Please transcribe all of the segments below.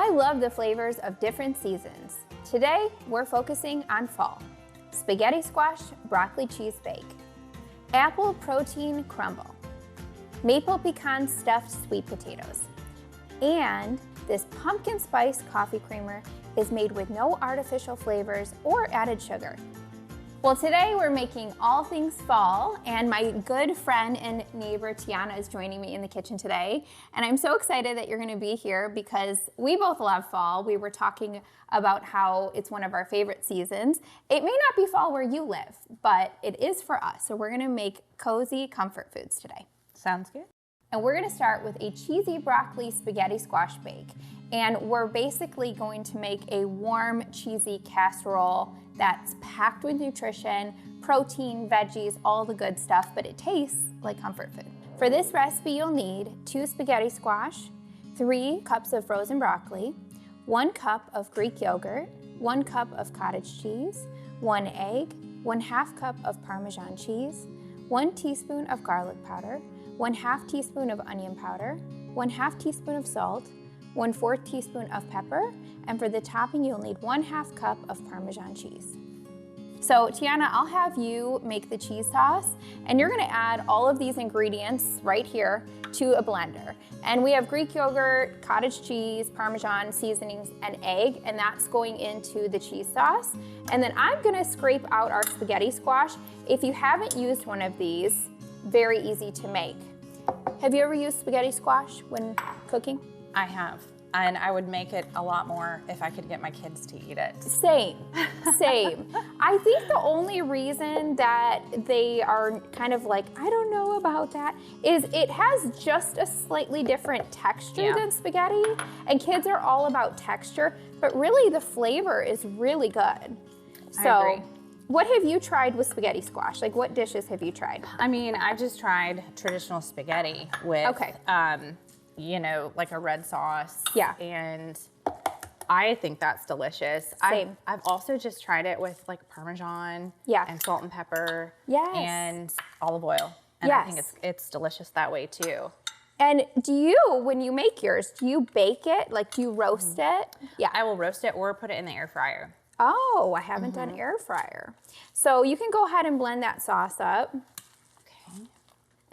I love the flavors of different seasons. Today, we're focusing on fall. Spaghetti squash, broccoli cheese bake. Apple protein crumble. Maple pecan stuffed sweet potatoes. And this pumpkin spice coffee creamer is made with no artificial flavors or added sugar. Well, today we're making all things fall, and my good friend and neighbor Tiana is joining me in the kitchen today. And I'm so excited that you're gonna be here because we both love fall. We were talking about how it's one of our favorite seasons. It may not be fall where you live, but it is for us. So we're gonna make cozy comfort foods today. Sounds good. And we're gonna start with a cheesy broccoli spaghetti squash bake. And we're basically going to make a warm, cheesy casserole that's packed with nutrition, protein, veggies, all the good stuff, but it tastes like comfort food. For this recipe, you'll need 2 spaghetti squash, 3 cups of frozen broccoli, 1 cup of Greek yogurt, 1 cup of cottage cheese, 1 egg, 1/2 cup of Parmesan cheese, 1 teaspoon of garlic powder, 1/2 teaspoon of onion powder, 1/2 teaspoon of salt, 1/4 teaspoon of pepper, and for the topping you'll need 1/2 cup of Parmesan cheese. So Tiana, I'll have you make the cheese sauce, and you're gonna add all of these ingredients right here to a blender. And we have Greek yogurt, cottage cheese, Parmesan seasonings, and egg, and that's going into the cheese sauce. And then I'm gonna scrape out our spaghetti squash. If you haven't used one of these, very easy to make. Have you ever used spaghetti squash when cooking? I have, and I would make it a lot more if I could get my kids to eat it. Same. I think the only reason that they are kind of like, I don't know about that, is it has just a slightly different texture than spaghetti, and kids are all about texture, but really the flavor is really good. I agree. What have you tried with spaghetti squash? Like, what dishes have you tried? I mean, I just tried traditional spaghetti with, you know, like a red sauce. Yeah. And I think that's delicious. Same. I've also just tried it with like Parmesan and salt and pepper and olive oil. And I think it's delicious that way too. And do you, when you make yours, do you bake it? Like, do you roast it? Yeah, I will roast it or put it in the air fryer. Oh, I haven't done air fryer. So you can go ahead and blend that sauce up. Okay.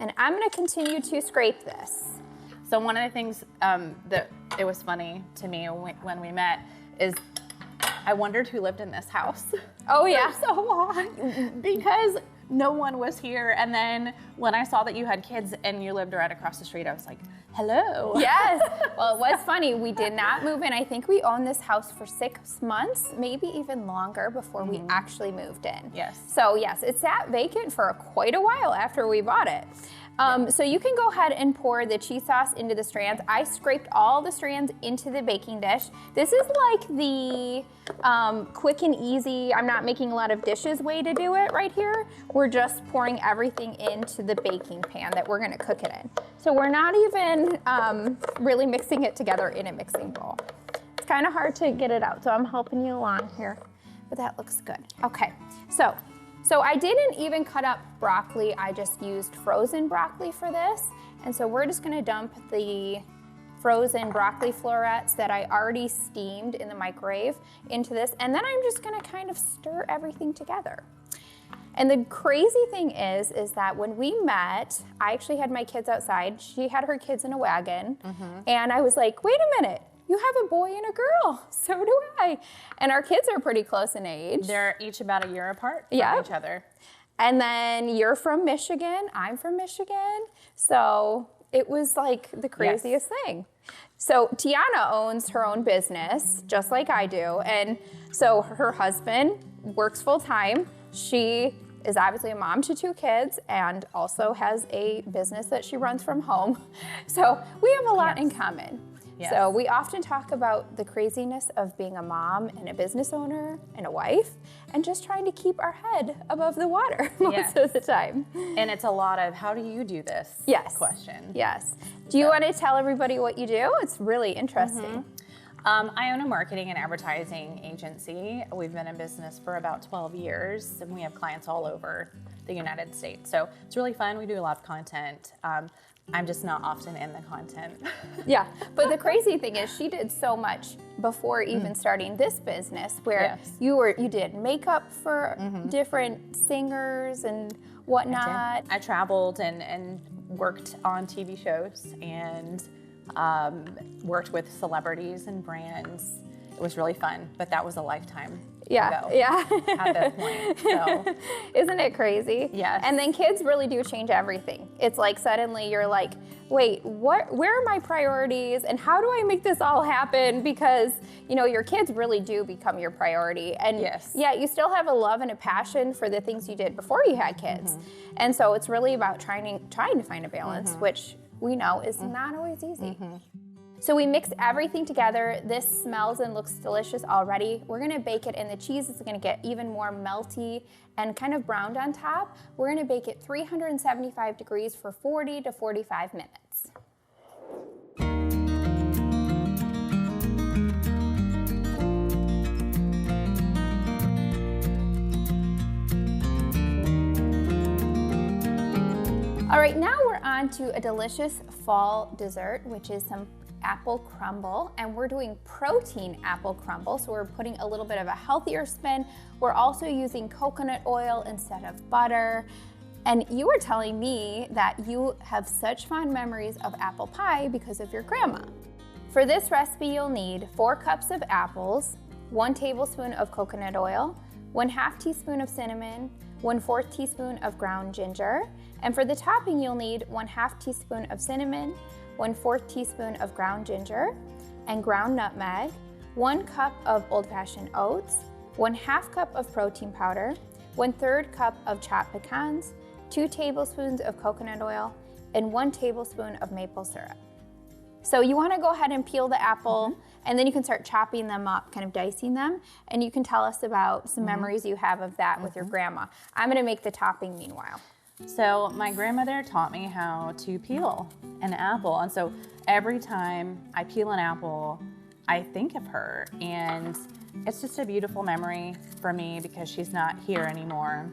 And I'm gonna continue to scrape this. So one of the things that it was funny to me when we met is I wondered who lived in this house. Oh yeah. For so long because no one was here. And then when I saw that you had kids and you lived right across the street, I was like, hello. Yes. Well, it was funny. We did not move in. I think we owned this house for 6 months, maybe even longer before we actually moved in. Yes. So yes, it sat vacant for quite a while after we bought it. So you can go ahead and pour the cheese sauce into the strands. I scraped all the strands into the baking dish. This is like the quick and easy, I'm not making a lot of dishes way to do it right here. We're just pouring everything into the baking pan that we're gonna cook it in. So we're not even really mixing it together in a mixing bowl. It's kind of hard to get it out, so I'm helping you along here, but that looks good. Okay, so I didn't even cut up broccoli, I just used frozen broccoli for this. And so we're just gonna dump the frozen broccoli florets that I already steamed in the microwave into this. And then I'm just gonna kind of stir everything together. And the crazy thing is that when we met, I actually had my kids outside. She had her kids in a wagon. And I was like, wait a minute. You have a boy and a girl, so do I. And our kids are pretty close in age. They're each about a year apart from each other. And then you're from Michigan, I'm from Michigan. So it was like the craziest thing. So Tiana owns her own business, just like I do. And so her husband works full time. She is obviously a mom to 2 kids and also has a business that she runs from home. So we have a lot in common. Yes. So we often talk about the craziness of being a mom and a business owner and a wife and just trying to keep our head above the water most of the time. And it's a lot of, how do you do this question? Yes. Do you want to tell everybody what you do? It's really interesting. I own a marketing and advertising agency. We've been in business for about 12 years and we have clients all over the United States. So it's really fun. We do a lot of content. I'm just not often in the content. Yeah, but the crazy thing is she did so much before even starting this business, where you did makeup for different singers and whatnot. I traveled and worked on TV shows and worked with celebrities and brands. It was really fun, but that was a lifetime ago at this point. So. Isn't it crazy? Yes. And then kids really do change everything. It's like suddenly you're like, wait, where are my priorities and how do I make this all happen? Because, you know, your kids really do become your priority. And yeah, you still have a love and a passion for the things you did before you had kids. And so it's really about trying to find a balance, which we know is not always easy. So we mix everything together. This smells and looks delicious already. We're gonna bake it, and the cheese is gonna get even more melty and kind of browned on top. We're gonna bake it 375 degrees for 40 to 45 minutes. All right, now we're on to a delicious fall dessert, which is some apple crumble, and we're doing protein apple crumble, so we're putting a little bit of a healthier spin. We're also using coconut oil instead of butter. And you were telling me that you have such fond memories of apple pie because of your grandma. For this recipe, you'll need 4 cups of apples, 1 tablespoon of coconut oil, 1/2 teaspoon of cinnamon, 1/4 teaspoon of ground ginger, and for the topping, you'll need 1/2 teaspoon of cinnamon, 1/4 teaspoon of ground ginger and ground nutmeg, 1 cup of old-fashioned oats, 1/2 cup of protein powder, 1/3 cup of chopped pecans, 2 tablespoons of coconut oil, and 1 tablespoon of maple syrup. So you want to go ahead and peel the apple, and then you can start chopping them up, kind of dicing them, and you can tell us about some memories you have of that with your grandma. I'm going to make the topping meanwhile. So my grandmother taught me how to peel an apple, and so every time I peel an apple, I think of her, and it's just a beautiful memory for me because she's not here anymore.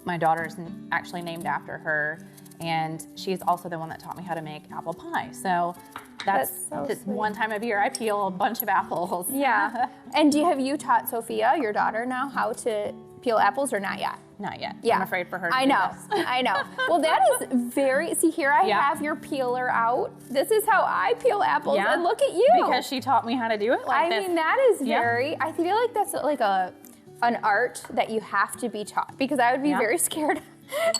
My daughter's actually named after her, and she's also the one that taught me how to make apple pie. So that's so just one time of year I peel a bunch of apples. Yeah. And have you taught Sophia, your daughter, now how to peel apples, or not yet? Not yet. Yeah. I'm afraid for her to I do know. this. I know. Well, that is very, see here I have your peeler out. This is how I peel apples, and look at you. Because she taught me how to do it like this. I mean, that is very, I feel like that's like an art that you have to be taught, because I would be very scared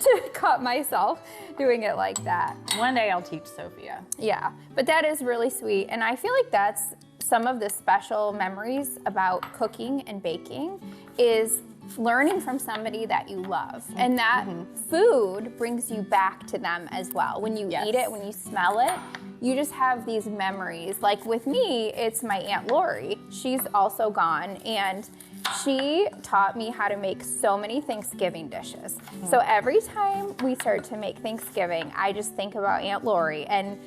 to cut myself doing it like that. One day I'll teach Sophia. Yeah, but that is really sweet, and I feel like that's some of the special memories about cooking and baking is learning from somebody that you love. And that food brings you back to them as well. When you eat it, when you smell it, you just have these memories. Like with me, it's my Aunt Lori. She's also gone, and she taught me how to make so many Thanksgiving dishes. So every time we start to make Thanksgiving, I just think about Aunt Lori, and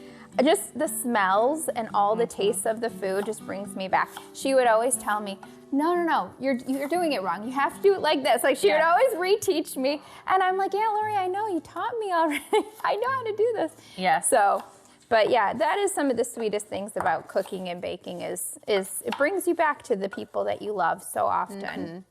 just the smells and all the tastes of the food just brings me back. She would always tell me, no, you're doing it wrong. You have to do it like this. Like she would always reteach me. And I'm like, Aunt Lori, I know you taught me already. I know how to do this. Yeah. So, but yeah, that is some of the sweetest things about cooking and baking is it brings you back to the people that you love so often.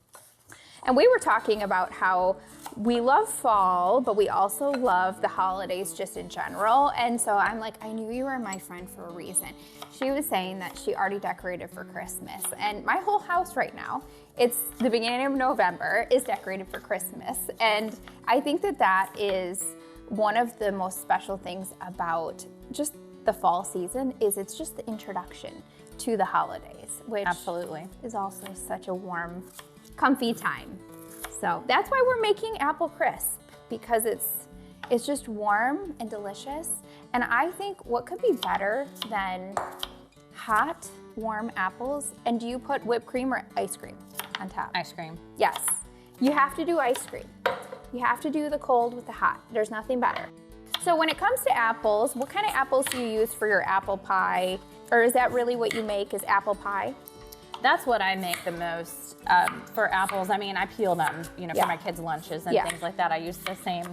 And we were talking about how we love fall, but we also love the holidays just in general. And so I'm like, I knew you were my friend for a reason. She was saying that she already decorated for Christmas. And my whole house right now, it's the beginning of November, is decorated for Christmas. And I think that that is one of the most special things about just the fall season is it's just the introduction to the holidays, which is also such a warm, comfy time. So that's why we're making apple crisp, because it's just warm and delicious. And I think what could be better than hot, warm apples? And do you put whipped cream or ice cream on top? Ice cream. Yes. You have to do ice cream. You have to do the cold with the hot. There's nothing better. So when it comes to apples, what kind of apples do you use for your apple pie? Or is that really what you make, is apple pie? That's what I make the most for apples. I mean, I peel them, you know, for my kids' lunches and things like that. I use the same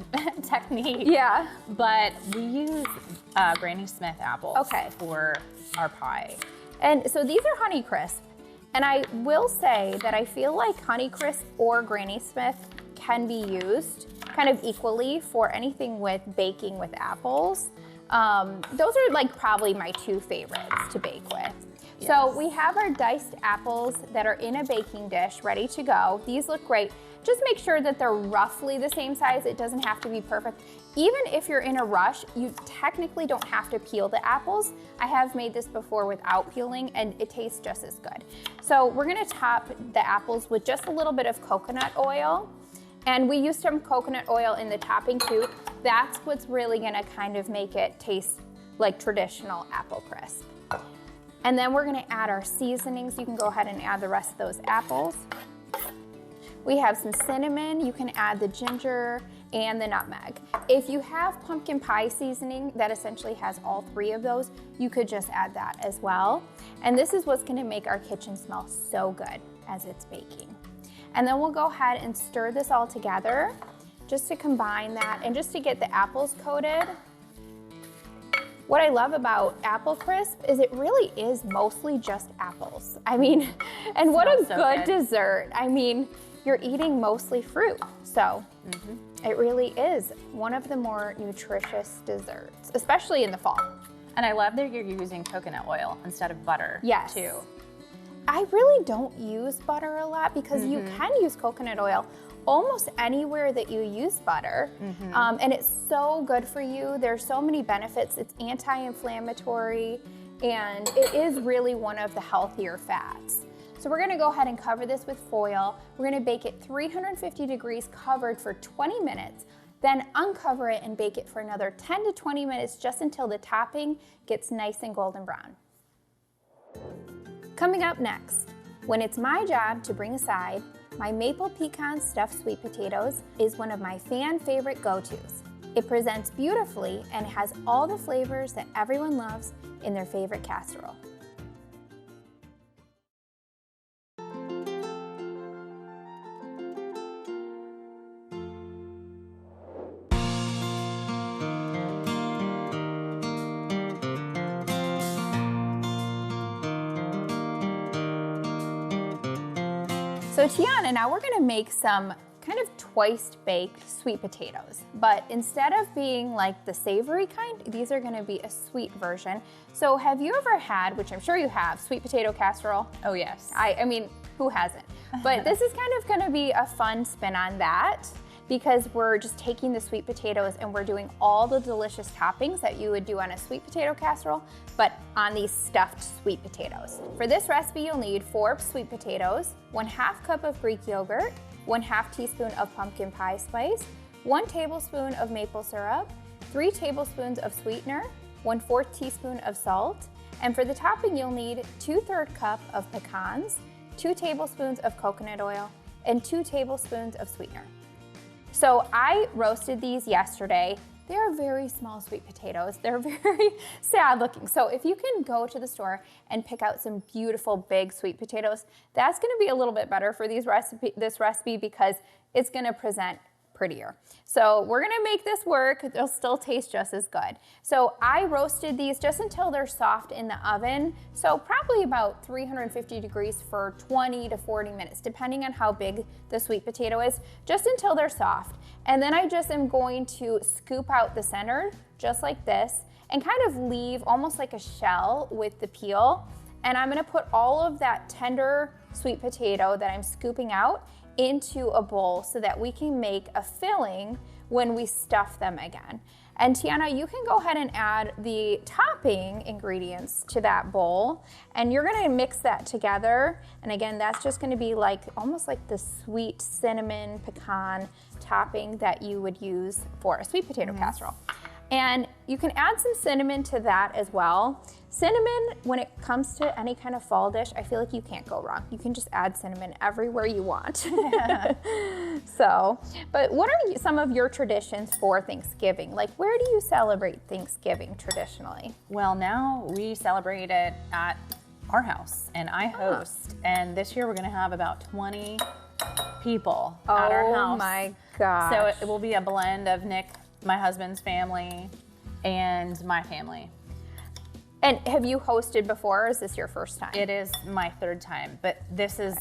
technique. Yeah. But we use Granny Smith apples for our pie. And so these are Honeycrisp. And I will say that I feel like Honeycrisp or Granny Smith can be used kind of equally for anything with baking with apples. Those are like probably my two favorites to bake with. Yes. So we have our diced apples that are in a baking dish ready to go. These look great. Just make sure that they're roughly the same size. It doesn't have to be perfect. Even if you're in a rush, you technically don't have to peel the apples. I have made this before without peeling and it tastes just as good. So we're gonna top the apples with just a little bit of coconut oil. And we use some coconut oil in the topping too. That's what's really gonna kind of make it taste like traditional apple crisp. And then we're gonna add our seasonings. You can go ahead and add the rest of those apples. We have some cinnamon. You can add the ginger and the nutmeg. If you have pumpkin pie seasoning that essentially has all three of those, you could just add that as well. And this is what's gonna make our kitchen smell so good as it's baking. And then we'll go ahead and stir this all together just to combine that and just to get the apples coated. What I love about apple crisp is it really is mostly just apples. I mean, and what a good dessert. I mean, you're eating mostly fruit. So it really is one of the more nutritious desserts, especially in the fall. And I love that you're using coconut oil instead of butter too. I really don't use butter a lot because you can use coconut oil almost anywhere that you use butter. And it's so good for you. There's so many benefits. It's anti-inflammatory and it is really one of the healthier fats. So we're gonna go ahead and cover this with foil. We're gonna bake it 350 degrees covered for 20 minutes, then uncover it and bake it for another 10 to 20 minutes just until the topping gets nice and golden brown. Coming up next, when it's my job to bring a side, my maple pecan stuffed sweet potatoes is one of my fan favorite go-tos. It presents beautifully and has all the flavors that everyone loves in their favorite casserole. So Tiana, now we're gonna make some kind of twice baked sweet potatoes, but instead of being like the savory kind, these are gonna be a sweet version. So have you ever had, which I'm sure you have, sweet potato casserole? Oh yes. I mean, who hasn't? But this is kind of gonna be a fun spin on that because we're just taking the sweet potatoes and we're doing all the delicious toppings that you would do on a sweet potato casserole, but on these stuffed sweet potatoes. For this recipe, you'll need 4 sweet potatoes, 1/2 cup of Greek yogurt, 1/2 teaspoon of pumpkin pie spice, 1 tablespoon of maple syrup, 3 tablespoons of sweetener, 1/4 teaspoon of salt, and for the topping, you'll need 2/3 cup of pecans, 2 tablespoons of coconut oil, and 2 tablespoons of sweetener. So I roasted these yesterday. They are very small sweet potatoes. They're very sad looking. So if you can go to the store and pick out some beautiful big sweet potatoes, that's gonna be a little bit better for this recipe because it's gonna present prettier. So we're gonna make this work. They'll still taste just as good. So I roasted these just until they're soft in the oven. So probably about 350 degrees for 20 to 40 minutes, depending on how big the sweet potato is, just until they're soft. And then I just am going to scoop out the center, just like this, and kind of leave almost like a shell with the peel. And I'm gonna put all of that tender sweet potato that I'm scooping out into a bowl so that we can make a filling when we stuff them again. And Tiana, you can go ahead and add the topping ingredients to that bowl and you're gonna mix that together. And again, that's just gonna be like almost like the sweet cinnamon pecan topping that you would use for a sweet potato casserole. And you can add some cinnamon to that as well. Cinnamon, when it comes to any kind of fall dish, I feel like you can't go wrong. You can just add cinnamon everywhere you want. So, but what are some of your traditions for Thanksgiving? Like, where do you celebrate Thanksgiving traditionally? Well, now we celebrate it at our house, and I host. And this year we're gonna have about 20 people at our house. Oh my gosh. So it will be a blend of Nick, my husband's family, and my family. And have you hosted before, or is this your first time? It is my third time, but this is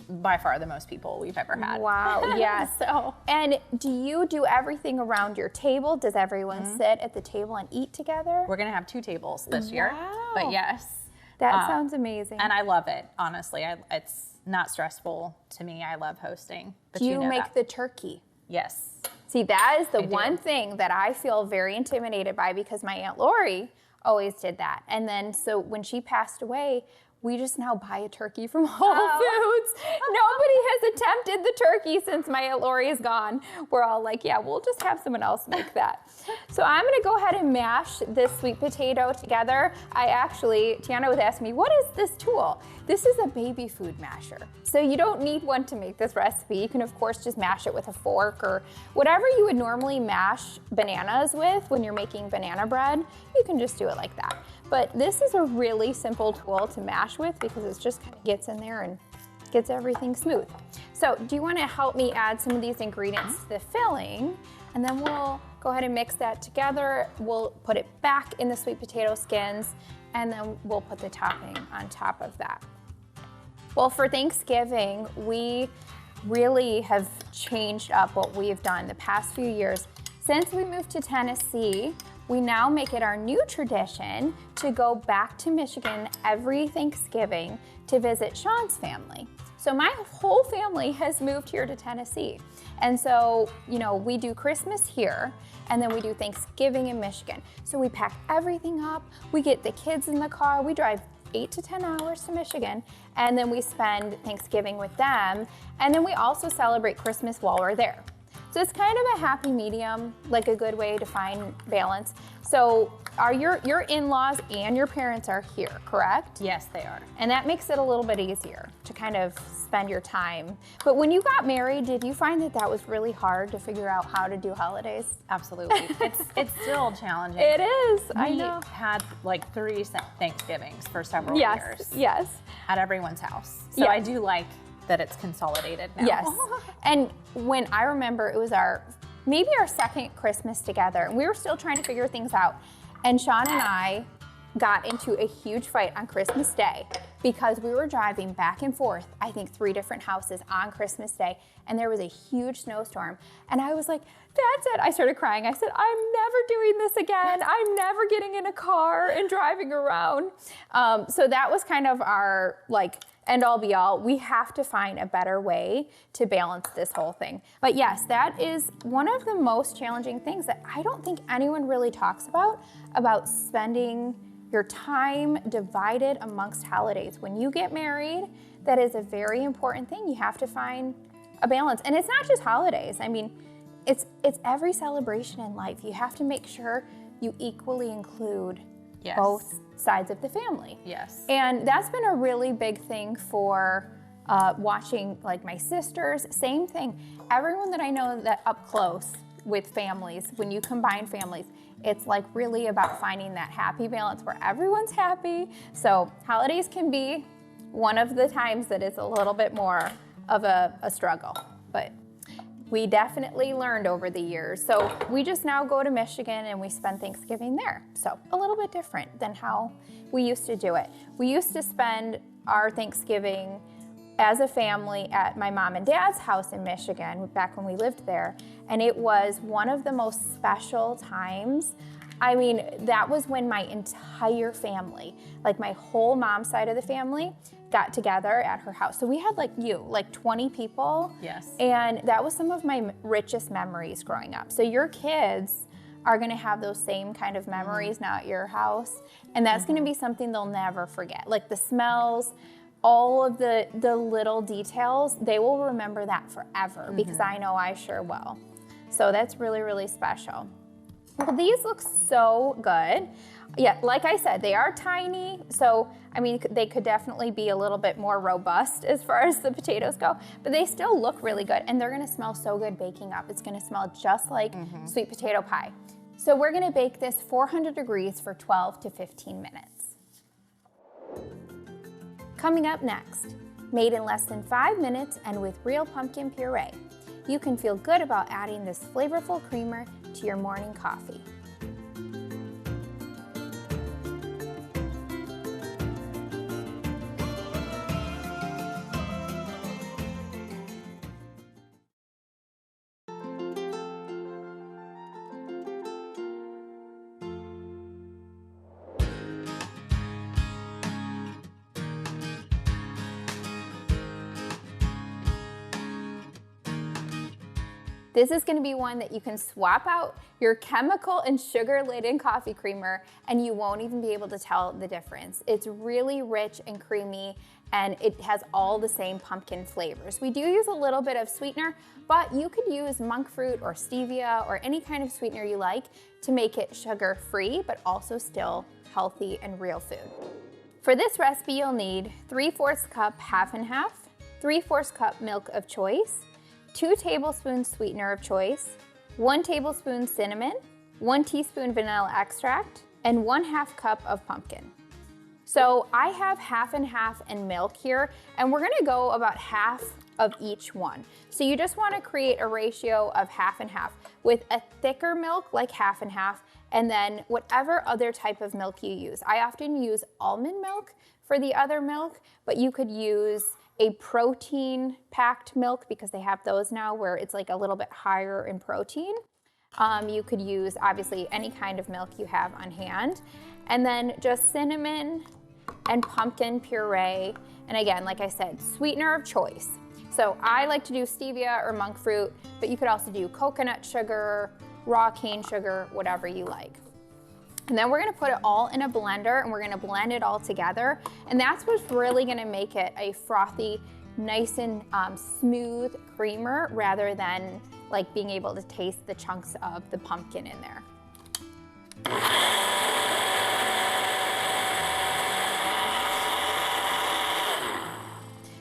by far the most people we've ever had. Wow, yes. So, and do you do everything around your table? Does everyone sit at the table and eat together? we're gonna have 2 tables this year, Wow. but yes. That sounds amazing. And I love it, honestly. It's not stressful to me. I love hosting. But do you know make that. the turkey? Yes. See, that is the I do. one thing that I feel very intimidated by, because my Aunt Lori always did that. And then so when she passed away, we just now buy a turkey from Whole Foods. Nobody has attempted the turkey since my Aunt Lori is gone. We're all like, yeah, we'll just have someone else make that. So I'm gonna go ahead and mash this sweet potato together. Tiana was asking me, what is this tool? This is a baby food masher. So you don't need one to make this recipe. You can of course just mash it with a fork or whatever you would normally mash bananas with when you're making banana bread. You can just do it like that. But this is a really simple tool to mash with because it just kind of gets in there and gets everything smooth. So do you want to help me add some of these ingredients to the filling? And then we'll go ahead and mix that together. We'll put it back in the sweet potato skins, and then we'll put the topping on top of that. Well, for Thanksgiving, we really have changed up what we've done the past few years. Since we moved to Tennessee, we now make it our new tradition to go back to Michigan every Thanksgiving to visit Sean's family. So my whole family has moved here to Tennessee. And so, you know, we do Christmas here, and then we do Thanksgiving in Michigan. So we pack everything up, we get the kids in the car, we drive 8 to 10 hours to Michigan, and then we spend Thanksgiving with them, and then we also celebrate Christmas while we're there. So it's kind of a happy medium, like a good way to find balance. So are your in-laws and your parents are here, correct? Yes, they are. And that makes it a little bit easier to kind of spend your time. But when you got married, did you find that that was really hard to figure out how to do holidays? Absolutely. It's still challenging. It is, I We know. had like 3 Thanksgivings for several Yes, years yes. at everyone's house. So Yeah. I do like that it's consolidated now. Yes. And when I remember, it was maybe our second Christmas together, and we were still trying to figure things out. And Sean and I got into a huge fight on Christmas Day because we were driving back and forth, I think 3 different houses on Christmas Day, and there was a huge snowstorm. And I was like, that's it. I started crying. I said, I'm never doing this again. I'm never getting in a car and driving around. So that was kind of our end all be all. We have to find a better way to balance this whole thing. But yes, that is one of the most challenging things that I don't think anyone really talks about spending your time divided amongst holidays. When you get married, that is a very important thing. You have to find a balance. And it's not just holidays. I mean, it's every celebration in life. You have to make sure you equally include Yes. both sides of the family. Yes. And that's been a really big thing for watching like my sisters, same thing. Everyone that I know that up close with families, when you combine families, it's like really about finding that happy balance where everyone's happy. So holidays can be one of the times that it's a little bit more of a struggle, but we definitely learned over the years. So we just now go to Michigan and we spend Thanksgiving there. So a little bit different than how we used to do it. We used to spend our Thanksgiving as a family at my mom and dad's house in Michigan back when we lived there. And it was one of the most special times. I mean, that was when my entire family, like my whole mom's side of the family, got together at her house. So we had like 20 people. Yes. And that was some of my richest memories growing up. So your kids are gonna have those same kind of memories now at your house. And that's gonna be something they'll never forget. Like the smells, all of the little details, they will remember that forever because I know I sure will. So that's really, really special. Well, these look so good. Yeah, like I said, they are tiny, so I mean, they could definitely be a little bit more robust as far as the potatoes go, but they still look really good, and they're gonna smell so good baking up. It's gonna smell just like sweet potato pie. So we're gonna bake this 400 degrees for 12 to 15 minutes. Coming up next, made in less than 5 minutes and with real pumpkin puree, you can feel good about adding this flavorful creamer to your morning coffee. This is going to be one that you can swap out your chemical and sugar-laden coffee creamer and you won't even be able to tell the difference. It's really rich and creamy and it has all the same pumpkin flavors. We do use a little bit of sweetener, but you could use monk fruit or stevia or any kind of sweetener you like to make it sugar-free, but also still healthy and real food. For this recipe, you'll need 3/4 cup half and half, 3/4 cup milk of choice, 2 tablespoons sweetener of choice, 1 tablespoon cinnamon, 1 teaspoon vanilla extract, and 1/2 cup of pumpkin. So I have half and half and milk here, and we're gonna go about half of each one. So you just wanna create a ratio of half and half with a thicker milk like half and half, and then whatever other type of milk you use. I often use almond milk for the other milk, but you could use a protein packed milk because they have those now where it's like a little bit higher in protein. You could use obviously any kind of milk you have on hand. And then just cinnamon and pumpkin puree. And again, like I said, sweetener of choice. So I like to do stevia or monk fruit, but you could also do coconut sugar, raw cane sugar, whatever you like. And then we're gonna put it all in a blender and we're gonna blend it all together. And that's what's really gonna make it a frothy, nice and smooth creamer rather than like being able to taste the chunks of the pumpkin in there.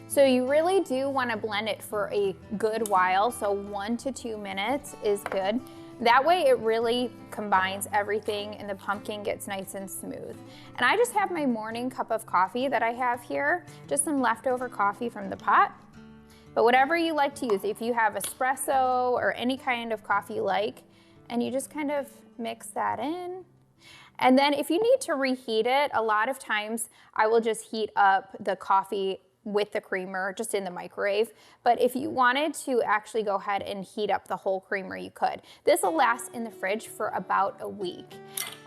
So you really do wanna blend it for a good while. So 1 to 2 minutes is good. That way it really combines everything and the pumpkin gets nice and smooth. And I just have my morning cup of coffee that I have here, just some leftover coffee from the pot. But whatever you like to use, if you have espresso or any kind of coffee you like, and you just kind of mix that in. And then if you need to reheat it, a lot of times I will just heat up the coffee with the creamer just in the microwave. But if you wanted to actually go ahead and heat up the whole creamer, you could. This will last in the fridge for about a week.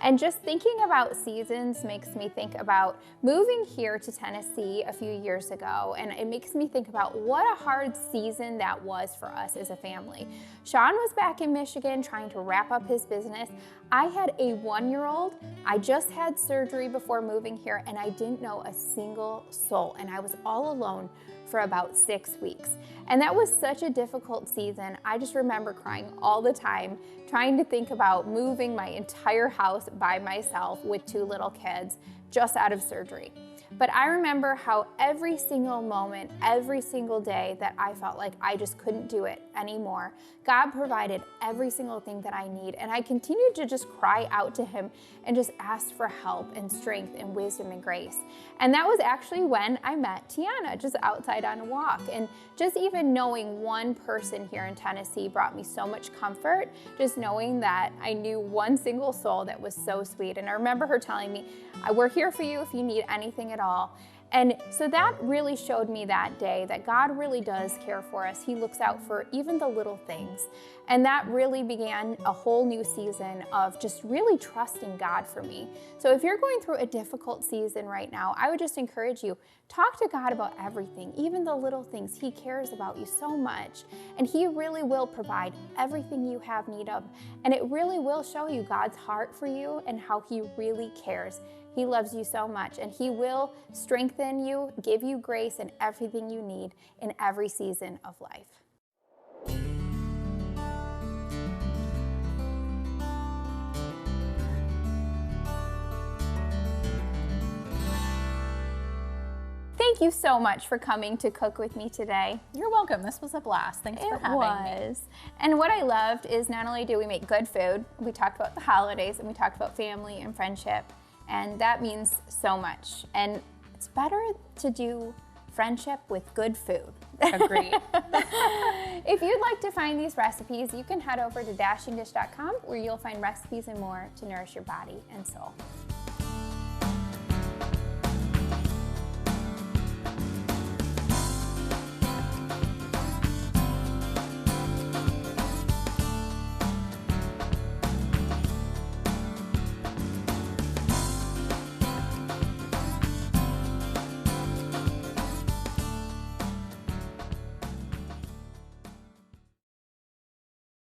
And just thinking about seasons makes me think about moving here to Tennessee a few years ago. And it makes me think about what a hard season that was for us as a family. Sean was back in Michigan trying to wrap up his business. I had a 1-year-old. I just had surgery before moving here and I didn't know a single soul. And I was all alone for about 6 weeks. And that was such a difficult season. I just remember crying all the time, trying to think about moving my entire house by myself with 2 little kids just out of surgery. But I remember how every single moment, every single day that I felt like I just couldn't do it anymore, God provided every single thing that I need. And I continued to just cry out to Him and just ask for help and strength and wisdom and grace. And that was actually when I met Tiana, just outside on a walk. And just even knowing one person here in Tennessee brought me so much comfort, just knowing that I knew one single soul that was so sweet. And I remember her telling me, we're here for you if you need anything at all. And so that really showed me that day that God really does care for us. He looks out for even the little things. And that really began a whole new season of just really trusting God for me. So if you're going through a difficult season right now, I would just encourage you, talk to God about everything, even the little things. He cares about you so much. And He really will provide everything you have need of. And it really will show you God's heart for you and how He really cares. He loves you so much, and He will strengthen you, give you grace and everything you need in every season of life. Thank you so much for coming to cook with me today. You're welcome. This was a blast. Thanks for having me. And what I loved is not only do we make good food, we talked about the holidays and we talked about family and friendship. And that means so much. And it's better to do friendship with good food. Agreed. If you'd like to find these recipes, you can head over to dashingdish.com where you'll find recipes and more to nourish your body and soul.